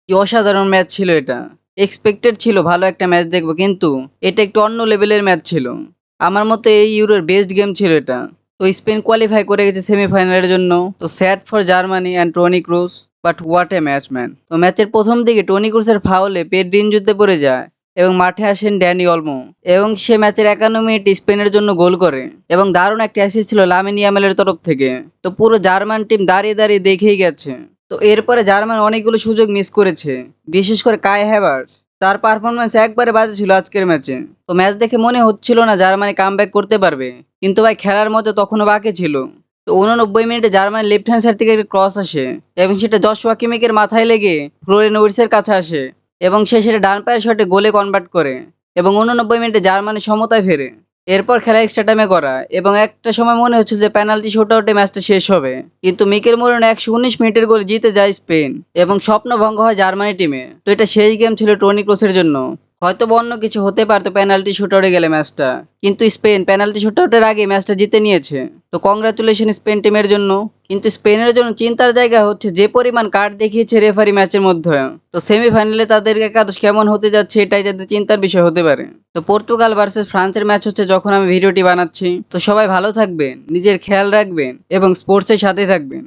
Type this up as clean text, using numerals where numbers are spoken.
কি অসাধারণ ম্যাচ ছিল এটা। এক্সপেক্টেড ছিল ভালো একটা ম্যাচ দেখব, কিন্তু এটা একটু অন্য লেভেলের ম্যাচ ছিল। আমার মতে এই ইউরোর বেস্ট গেম ছিল এটা। তো স্পেন কোয়ালিফাই করে গেছে সেমিফাইনালের জন্য। তো sad for Germany and Toni Kroos, but what a match man. তো ম্যাচের প্রথম দিকে টনি ক্রুসের ফাউলে পেড্রি ইনজুরিতে পড়ে যায় এবং মাঠে আসেন ড্যানি অলমো, এবং সে ম্যাচের 51 মিনিট স্পেনের জন্য গোল করে। এবং দারুণ একটা অ্যাসিস্ট ছিল লামিন ইয়ামালের তরফ থেকে। তো পুরো জার্মান টিম দাঁড়িয়ে দাঁড়িয়ে দেখেই গেছে। তো এরপরে জার্মান অনেকগুলো সুযোগ মিস করেছে, বিশেষ করে কাই হ্যাভার্টজ। তার পারফরম্যান্স একবারে বাজে ছিল আজকের ম্যাচে। তো ম্যাচ দেখে মনে হচ্ছিল না জার্মানি কামব্যাক করতে পারবে, কিন্তু ভাই খেলার মধ্যে তখনও বাকি ছিল। তো 89 মিনিটে জার্মানির লেফট হ্যান্ড সাইড থেকে একটা ক্রস আসে, এবং সেটা জশোয়া কিমিকের মাথায় লেগে ফ্লোরিয়ান উইটসের কাছে আসে, এবং সে সেটা ডান পায়ের শটে গোলে কনভার্ট করে, এবং 89 মিনিটে জার্মানি সমতায় ফেরে। এরপর খেলা এক্সট্রা টাইমে করা, এবং একটা সময় মনে হচ্ছিল যে পেনাল্টি শুট আউটে ম্যাচটা শেষ হবে, কিন্তু মিকেল মোরেনো 119 মিনিটের গোলে জিতে যায় স্পেন, এবং স্বপ্নভঙ্গ হয় জার্মানি টিমে। তো এটা শেষ গেম ছিল টনি ক্রোসের জন্য। হয়তো বা অন্য কিছু হতে পারতো পেনাল্টি শুট আউটে গেলে ম্যাচটা, কিন্তু স্পেন পেনাল্টি শুট আউটের আগে ম্যাচটা জিতে নিয়েছে। তো কংগ্রাচুলেশন স্পেন টিমের জন্য। কিন্তু স্পেনের জন্য চিন্তার জায়গা হচ্ছে যে পরিমাণ কার্ড দেখিয়েছে রেফারি ম্যাচের মধ্যে। তো সেমিফাইনালে তাদের একাদশ কেমন হতে যাচ্ছে এটাই তাদের চিন্তার বিষয় হতে পারে। তো পর্তুগাল ভার্সেস ফ্রান্সের ম্যাচ হচ্ছে যখন আমি ভিডিওটি বানাচ্ছি। তো সবাই ভালো থাকবেন, নিজের খেয়াল রাখবেন এবং স্পোর্টসের সাথে থাকবেন।